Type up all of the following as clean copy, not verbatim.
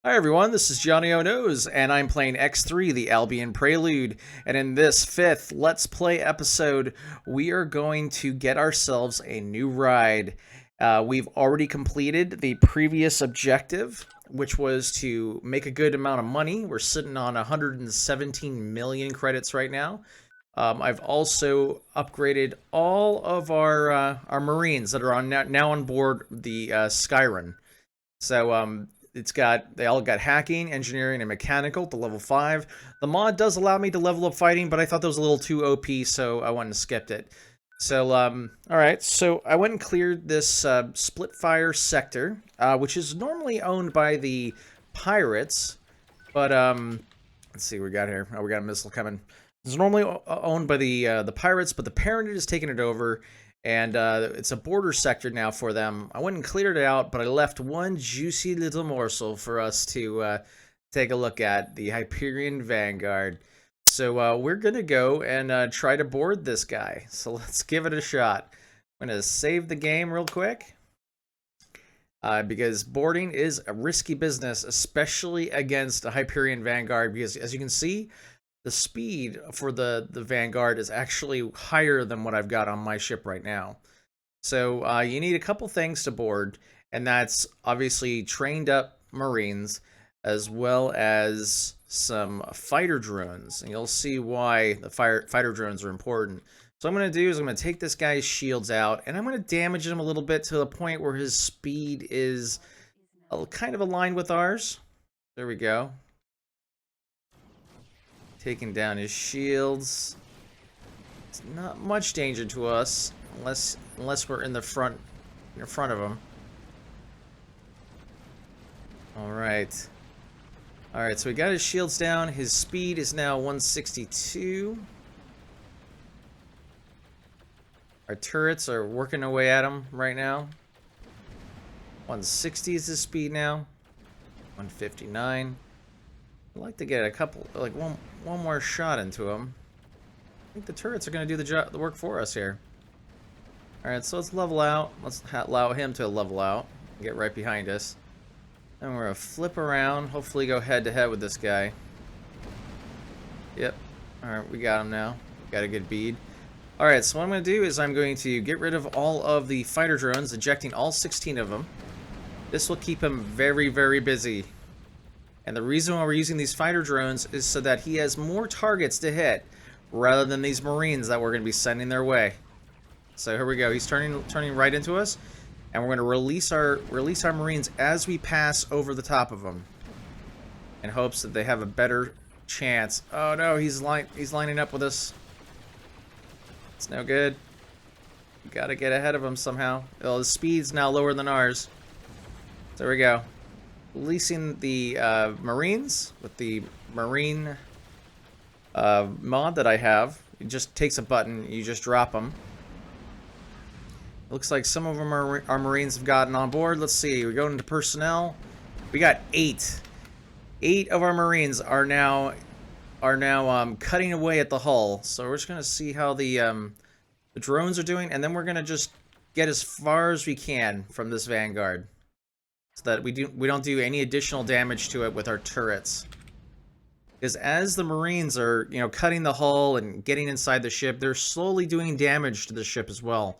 Hi everyone, this is Johnnyonoes, and I'm playing X3, the Albion Prelude. And in this fifth Let's Play episode, we are going to get ourselves a new ride. We've already completed the previous objective, which was to make a good amount of money. We're sitting on 117 million credits right now. I've also upgraded all of our Marines that are on now on board the Skyrim. So they all got hacking, engineering, and mechanical to level 5. The mod does allow me to level up fighting, but I thought that was a little too OP, so I went and skipped it. So, alright, so I went and cleared this split fire sector, which is normally owned by the pirates, but, let's see what we got here. Oh, we got a missile coming. It's normally owned by the pirates, but the parent is taking it over, and it's a border sector now for them. I went and cleared it out, but I left one juicy little morsel for us to take a look at, the Hyperion Vanguard. So we're going to go and try to board this guy. So let's give it a shot. I'm going to save the game real quick. Because boarding is a risky business, especially against a Hyperion Vanguard, because as you can see, the speed for the Vanguard is actually higher than what I've got on my ship right now. So you need a couple things to board, and that's obviously trained up Marines, as well as some fighter drones. And you'll see why the fighter drones are important. So what I'm going to do is I'm going to take this guy's shields out, and I'm going to damage him a little bit to the point where his speed is kind of aligned with ours. There we go. Taking down his shields. It's not much danger to us unless we're in the front of him. Alright. Alright, so we got his shields down. His speed is now 162. Our turrets are working away at him right now. 160 is his speed now. 159. I'd like to get a couple, like one more shot into him. I think the turrets are going to do the work for us here. Alright, so let's level out. Let's allow him to level out. Get right behind us. And we're going to flip around. Hopefully go head to head with this guy. Yep. Alright, we got him now. Got a good bead. Alright, so what I'm going to do is I'm going to get rid of all of the fighter drones, ejecting all 16 of them. This will keep him very, very busy. And the reason why we're using these fighter drones is so that he has more targets to hit, rather than these Marines that we're going to be sending their way. So here we go. He's turning right into us, and we're going to release our Marines as we pass over the top of them, in hopes that they have a better chance. Oh no, he's lining up with us. It's no good. We got to get ahead of him somehow. Well, his speed's now lower than ours. There we go. Releasing the Marines with the Marine mod that I have. It just takes a button, you just drop them. Looks like some of them our Marines have gotten on board. Let's see, we go into personnel. We got 8. 8 of our Marines are now cutting away at the hull. So we're just gonna see how the drones are doing, and then we're gonna just get as far as we can from this Vanguard, so that we don't do any additional damage to it with our turrets. Because as the Marines are, cutting the hull and getting inside the ship, they're slowly doing damage to the ship as well.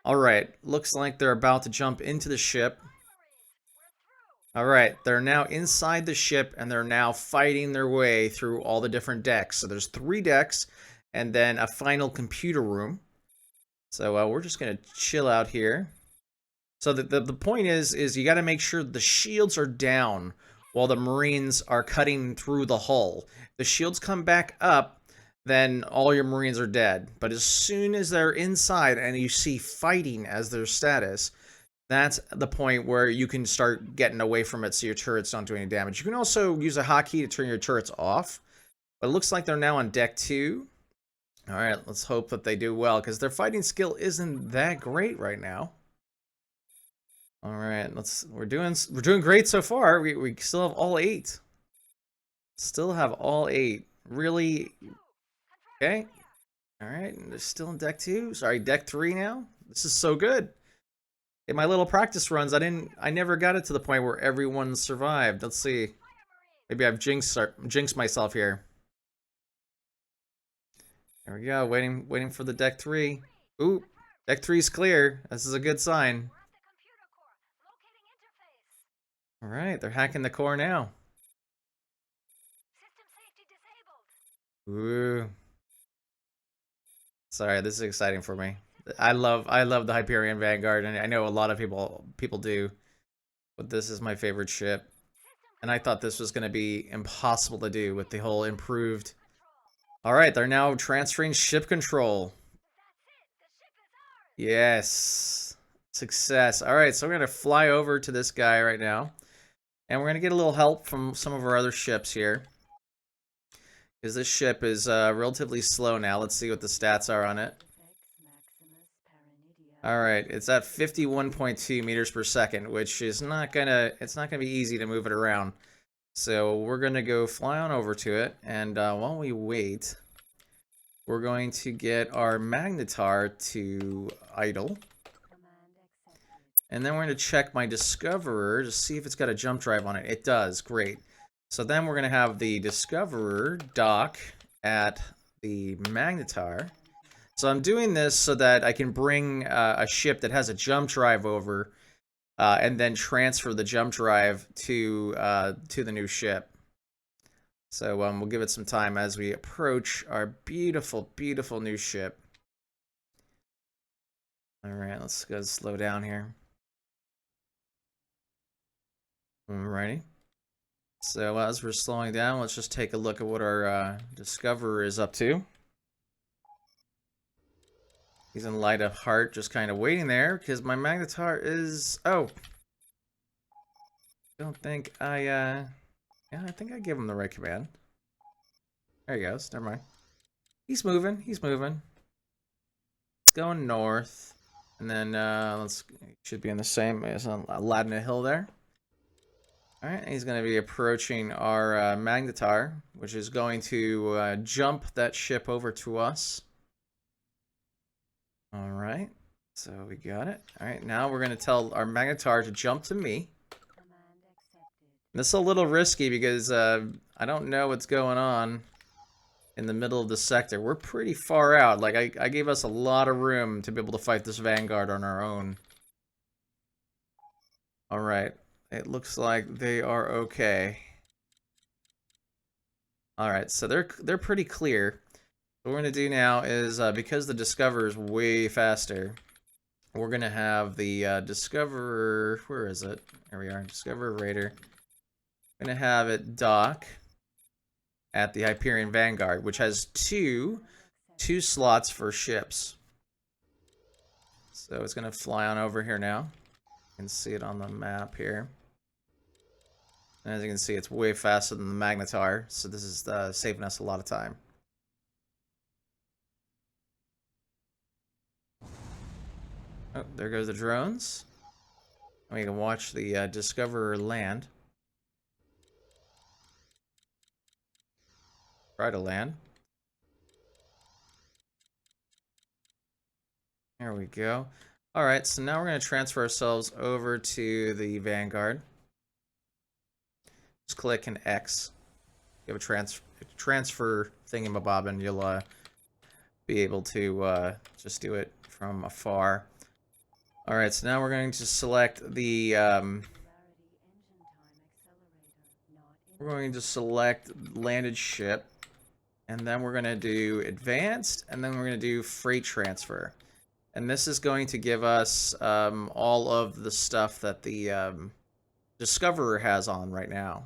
Alright, looks like they're about to jump into the ship. Alright, they're now inside the ship, and they're now fighting their way through all the different decks. So there's 3 decks, and then a final computer room. So we're just going to chill out here. So the point is you got to make sure the shields are down while the Marines are cutting through the hull. If the shields come back up, then all your Marines are dead. But as soon as they're inside and you see fighting as their status, that's the point where you can start getting away from it so your turrets don't do any damage. You can also use a hotkey to turn your turrets off. But it looks like they're now on deck 2. Alright, let's hope that they do well, because their fighting skill isn't that great right now. All right, we're doing great so far. We still have all 8. Still have all 8. Really? Okay. All right, and they're still in deck 2. Sorry, deck 3 now. This is so good. In my little practice runs, I never got it to the point where everyone survived. Let's see. Maybe I've jinxed myself here. There we go, waiting for the deck 3. Ooh, deck 3's clear. This is a good sign. Alright, they're hacking the core now. Ooh. Sorry, this is exciting for me. I love the Hyperion Vanguard, and I know a lot of people do. But this is my favorite ship. And I thought this was going to be impossible to do with the whole improved. Alright, they're now transferring ship control. Yes. Success. Alright, so we're going to fly over to this guy right now. And we're going to get a little help from some of our other ships here. Because this ship is relatively slow now. Let's see what the stats are on it. Alright, it's at 51.2 meters per second, which is not gonna be easy to move it around. So we're gonna go fly on over to it, and while we wait, we're going to get our Magnetar to idle. And then we're going to check my Discoverer to see if it's got a jump drive on it. It does, great. So then we're going to have the Discoverer dock at the Magnetar. So I'm doing this so that I can bring a ship that has a jump drive over and then transfer the jump drive to the new ship. So we'll give it some time as we approach our beautiful, beautiful new ship. Alright, let's go slow down here. Alrighty. So as we're slowing down, let's just take a look at what our Discoverer is up to. He's in light of heart, just kind of waiting there, because my Magnetar is... Oh! Don't think I, Yeah, I think I gave him the right command. There he goes, never mind. He's moving, he's moving. It's going north. And then, should be in the same as Aladdin Hill there. Alright, he's going to be approaching our Magnetar, which is going to jump that ship over to us. Alright, so we got it. Alright, now we're going to tell our Magnetar to jump to me. This is a little risky because I don't know what's going on in the middle of the sector. We're pretty far out. Like, I gave us a lot of room to be able to fight this Vanguard on our own. Alright. It looks like they are okay. Alright, so they're pretty clear. What we're going to do now is, because the Discoverer is way faster, we're going to have the Discoverer... Where is it? There we are. Discoverer Raider. We're going to have it dock at the Hyperion Vanguard, which has two slots for ships. So it's going to fly on over here now. You can see it on the map here. And as you can see, it's way faster than the Magnetar, so this is saving us a lot of time. Oh, there goes the drones. We can watch the Discoverer land. Try to land. There we go. Alright, so now we're going to transfer ourselves over to the Vanguard. Just click an X. You have a transfer thingamabob, and you'll be able to just do it from afar. Alright, so now we're going to select the... we're going to select landed ship. And then we're going to do advanced, and then we're going to do freight transfer. And this is going to give us all of the stuff that the Discoverer has on right now.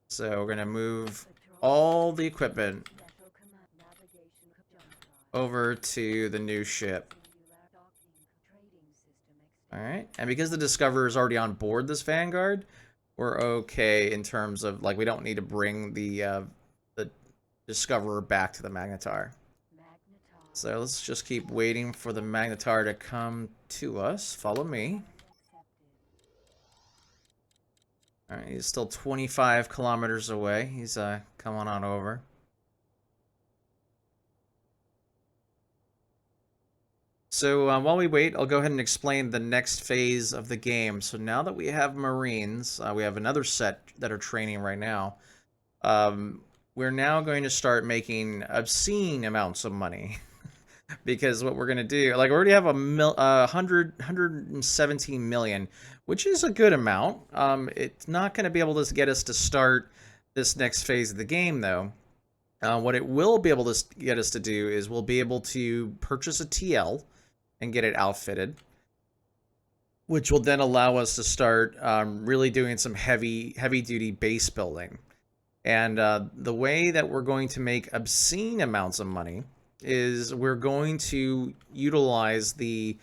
So we're going to move all the equipment over to the new ship. Alright, and because the Discoverer is already on board this Vanguard, we're okay in terms of, like, we don't need to bring the Discoverer back to the Magnetar. So let's just keep waiting for the Magnetar to come to us. Follow me. Alright, he's still 25 kilometers away. He's coming on over. So while we wait, I'll go ahead and explain the next phase of the game. So now that we have Marines, we have another set that are training right now. Um, we're now going to start making obscene amounts of money. Because what we're going to do, like, we already have 117 million, which is a good amount. It's not going to be able to get us to start this next phase of the game, though. What it will be able to get us to do is we'll be able to purchase a TL and get it outfitted, which will then allow us to start really doing some heavy duty base building. And the way that we're going to make obscene amounts of money is we're going to utilize the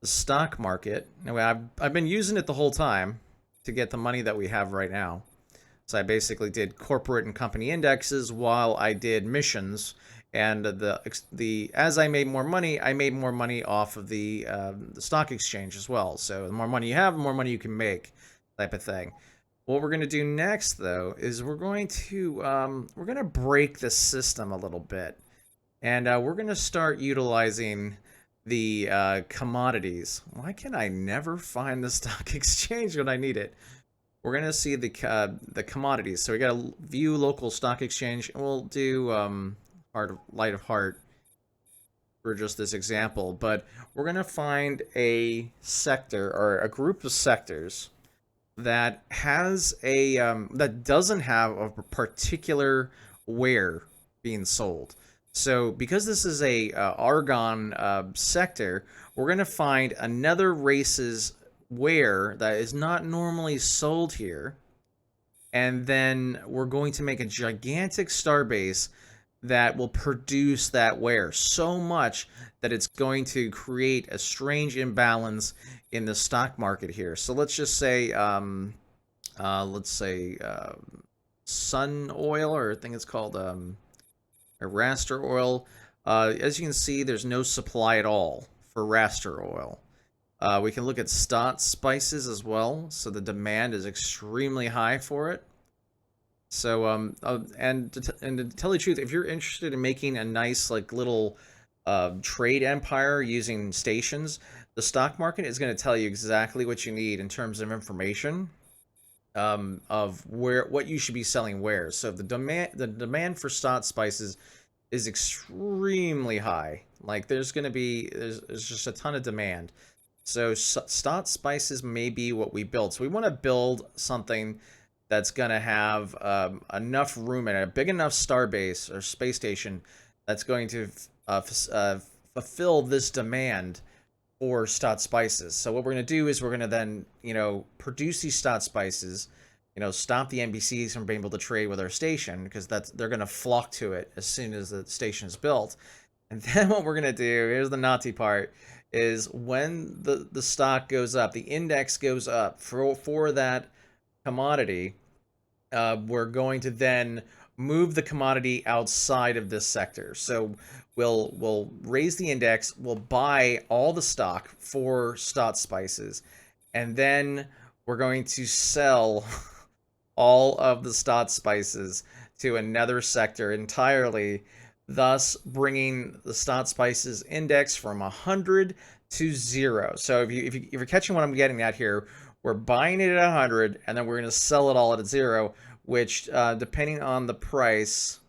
stock market. Now, I've been using it the whole time to get the money that we have right now. So I basically did corporate and company indexes while I did missions, and as I made more money off of the stock exchange as well. So the more money you have, the more money you can make, type of thing. What we're going to do next, though, is we're going to break the system a little bit, and we're going to start utilizing the commodities. Why can I never find the stock exchange when I need it? We're going to see the commodities. So we got to view local stock exchange, and we'll do light of heart for just this example. But we're going to find a sector or a group of sectors that has that doesn't have a particular ware being sold. So because this is a Argon sector, we're going to find another race's ware that is not normally sold here, and then we're going to make a gigantic starbase that will produce that ware so much that it's going to create a strange imbalance in the stock market here. So let's just say sun oil, or I think it's called raster oil. As you can see, there's no supply at all for raster oil. We can look at stot spices as well, so the demand is extremely high for it. So, and to tell you the truth, if you're interested in making a nice, like, little trade empire using stations, the stock market is going to tell you exactly what you need in terms of information of what you should be selling where. So the demand for stot spices is extremely high. Like, there's just a ton of demand. So stot spices may be what we build. So we want to build something that's going to have enough room and a big enough starbase or space station that's going to fulfill this demand for stot spices. So what we're going to do is we're going to then, produce these stot spices, stop the NPCs from being able to trade with our station, because they're going to flock to it as soon as the station is built. And then what we're going to do, here's the naughty part, is when the stock goes up, the index goes up for that commodity, we're going to then move the commodity outside of this sector. So we'll raise the index, we'll buy all the stock for stot spices, and then we're going to sell all of the stot spices to another sector entirely, thus bringing the stot spices index from 100 to 0. So if you're catching what I'm getting at here, we're buying it at 100, and then we're going to sell it all at 0, which, depending on the price,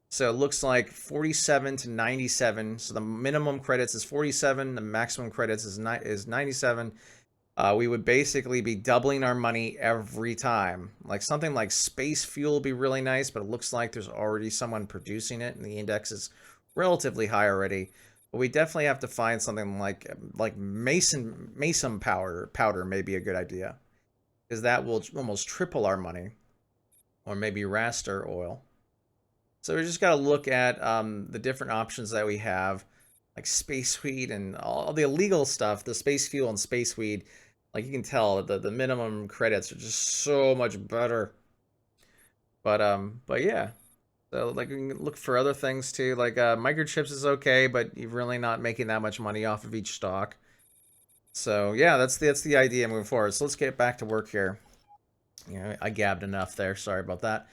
so it looks like 47 to 97. So the minimum credits is 47, the maximum credits is 97. We would basically be doubling our money every time. Like, something like space fuel would be really nice, but it looks like there's already someone producing it, and the index is relatively high already. But we definitely have to find something like mason powder may be a good idea, because that will almost triple our money, or maybe raster oil. So we just got to look at the different options that we have, like space weed and all the illegal stuff, the space fuel and space weed. Like, you can tell the minimum credits are just so much better. But yeah. So, like, we can look for other things too. Like, microchips is okay, but you're really not making that much money off of each stock. So yeah, that's the idea moving forward. So let's get back to work here. I gabbed enough there. Sorry about that.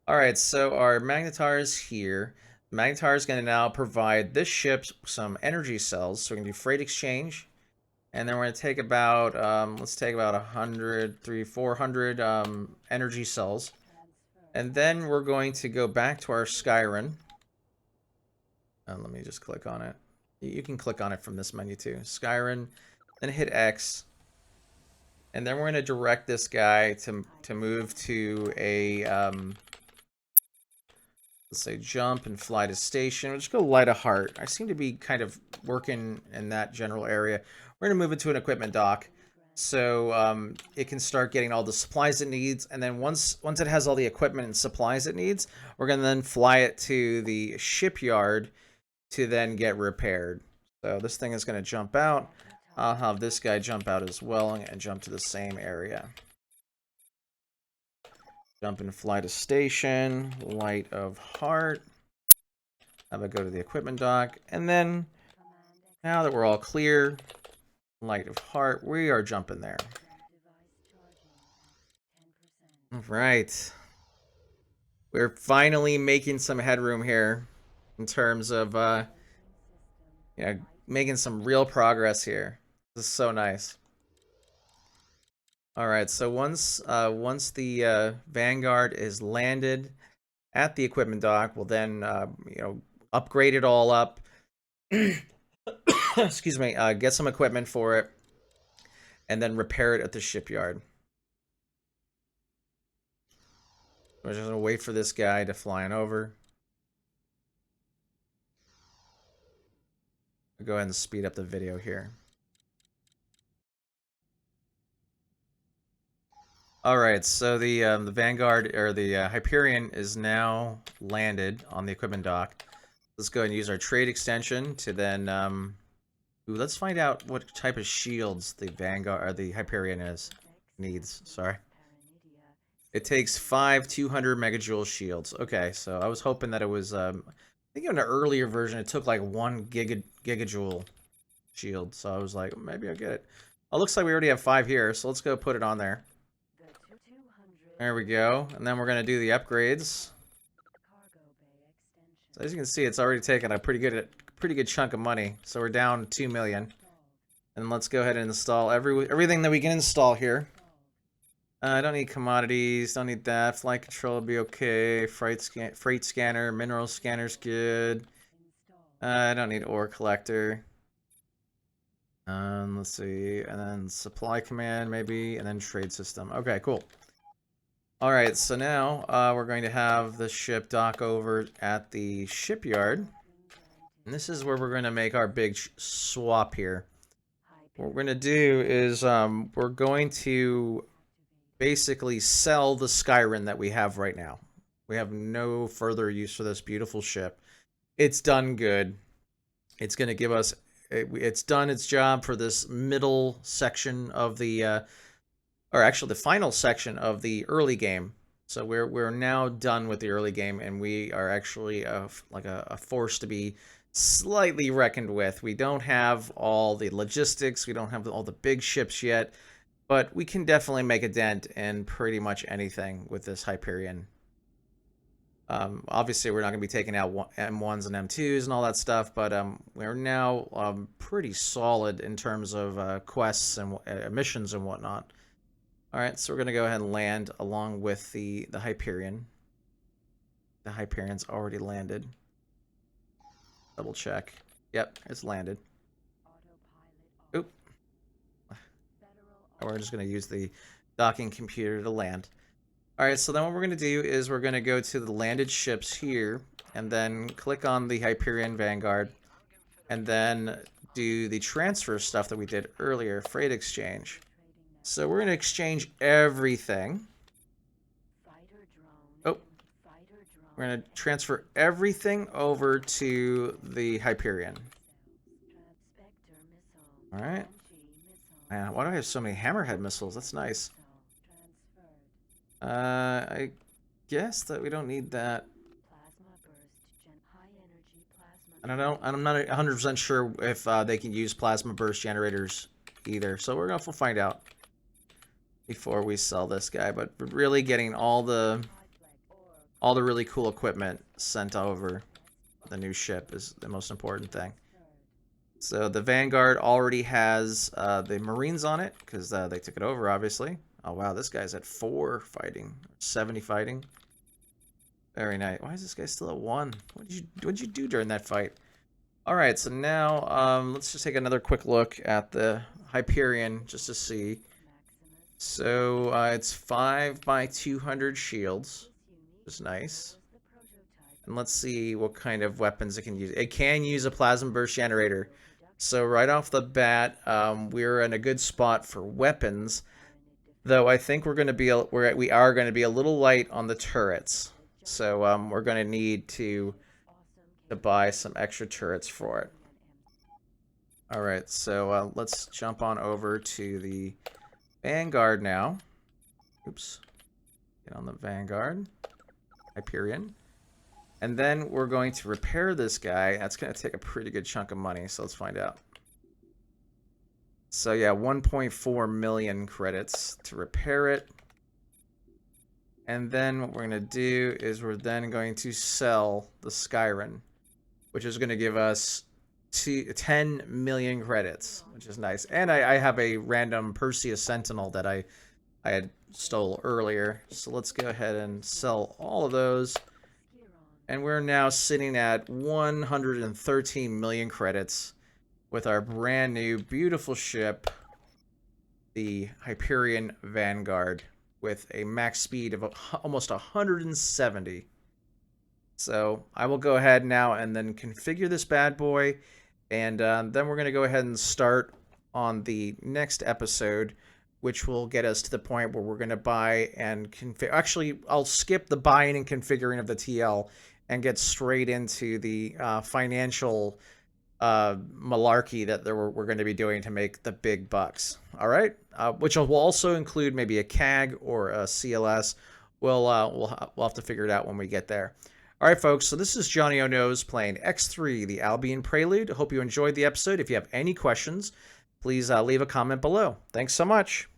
All right, so our magnetar is here. Magnetar is going to now provide this ship some energy cells, so we can do freight exchange. And then we're going to take about, let's take about 100, 400 energy cells. And then we're going to go back to our Skyrim. And let me just click on it. You can click on it from this menu too. Skyrim, then hit X. And then we're going to direct this guy to move to a, let's say jump and fly to station. We'll just go light a heart. I seem to be kind of working in that general area. We're going to move it to an equipment dock. So it can start getting all the supplies it needs. And then once it has all the equipment and supplies it needs, we're going to then fly it to the shipyard to then get repaired. So this thing is going to jump out. I'll have this guy jump out as well and jump to the same area. Jump and fly to station, light of heart. Have it go to the equipment dock. And then, now that we're all clear, light of heart, we are jumping there. Alright. We're finally making some headroom here in terms of, making some real progress here. This is so nice. All right, so once the Vanguard is landed at the equipment dock, we'll then upgrade it all up. Excuse me. Get some equipment for it, and then repair it at the shipyard. We're just gonna wait for this guy to fly on over. I'll go ahead and speed up the video here. Alright, so the Vanguard, or the Hyperion, is now landed on the equipment dock. Let's go ahead and use our trade extension to then, let's find out what type of shields the Vanguard, or the Hyperion needs, sorry. It takes 5 200 megajoule shields. Okay, so I was hoping that it was, I think in an earlier version it took like 1 gigajoule shield, so I was like, maybe I'll get it. Oh, looks like we already have 5 here, so let's go put it on there. There we go, and then we're going to do the upgrades. So as you can see, it's already taken a pretty good chunk of money. So we're down 2 million. And let's go ahead and install everything that we can install here. I don't need commodities, don't need that. Flight control will be okay. Freight scanner, mineral scanner's good. I don't need ore collector. Let's see, and then supply command maybe, and then trade system. Okay, cool. Alright, so now we're going to have the ship dock over at the shipyard. And this is where we're going to make our big swap here. What we're going to do is we're going to basically sell the Skyrim that we have right now. We have no further use for this beautiful ship. It's done good. It's going to give us... It's done its job for this middle section of the... or actually the final section of the early game. So we're now done with the early game, and we are actually like a force to be slightly reckoned with. We don't have all the logistics, we don't have all the big ships yet, but we can definitely make a dent in pretty much anything with this Hyperion. Obviously, we're not going to be taking out M1s and M2s and all that stuff, but we're now pretty solid in terms of quests and missions and whatnot. Alright, so we're going to go ahead and land along with the Hyperion. The Hyperion's already landed. Double check. Yep, it's landed. Oop. We're just going to use the docking computer to land. Alright, so then what we're going to do is we're going to go to the landed ships here, and then click on the Hyperion Vanguard, and then do the transfer stuff that we did earlier, freight exchange. So we're going to exchange everything. Oh. We're going to transfer everything over to the Hyperion. Alright. Man, why do I have so many hammerhead missiles? That's nice. I guess that we don't need that. And I'm not 100% sure if they can use plasma burst generators either. So we're going to find out before we sell this guy, but really getting all the really cool equipment sent over. the new ship is the most important thing. So the Vanguard already has the Marines on it because they took it over, obviously. Oh wow, this guy's at 4 fighting, 70 fighting. Very nice. Why is this guy still at 1? What'd you do during that fight? All right, so now let's just take another quick look at the Hyperion just to see. So it's 5 by 200 shields, which is nice. And let's see what kind of weapons it can use. It can use a plasma burst generator. So right off the bat, we're in a good spot for weapons. Though I think we are going to be a little light on the turrets. So we're going to need to buy some extra turrets for it. All right, so let's jump on over to the Vanguard now. Oops. Get on the Vanguard. Hyperion. And then we're going to repair this guy. That's going to take a pretty good chunk of money, so let's find out. So yeah, 1.4 million credits to repair it. And then what we're going to do is we're then going to sell the Skyren, which is going to give us 10 million credits, which is nice. And I have a random Perseus Sentinel that I had stole earlier. So let's go ahead and sell all of those. And we're now sitting at 113 million credits with our brand new beautiful ship, the Hyperion Vanguard, with a max speed of almost 170. So I will go ahead now and then configure this bad boy, and then we're going to go ahead and start on the next episode, which will get us to the point where we're going to buy and configure. Actually, I'll skip the buying and configuring of the TL and get straight into the financial malarkey that we're going to be doing to make the big bucks. All right, which will also include maybe a CAG or a CLS. We'll have to figure it out when we get there. All right, folks. So this is Johnnyonoes playing X3, the Albion Prelude. I hope you enjoyed the episode. If you have any questions, please leave a comment below. Thanks so much.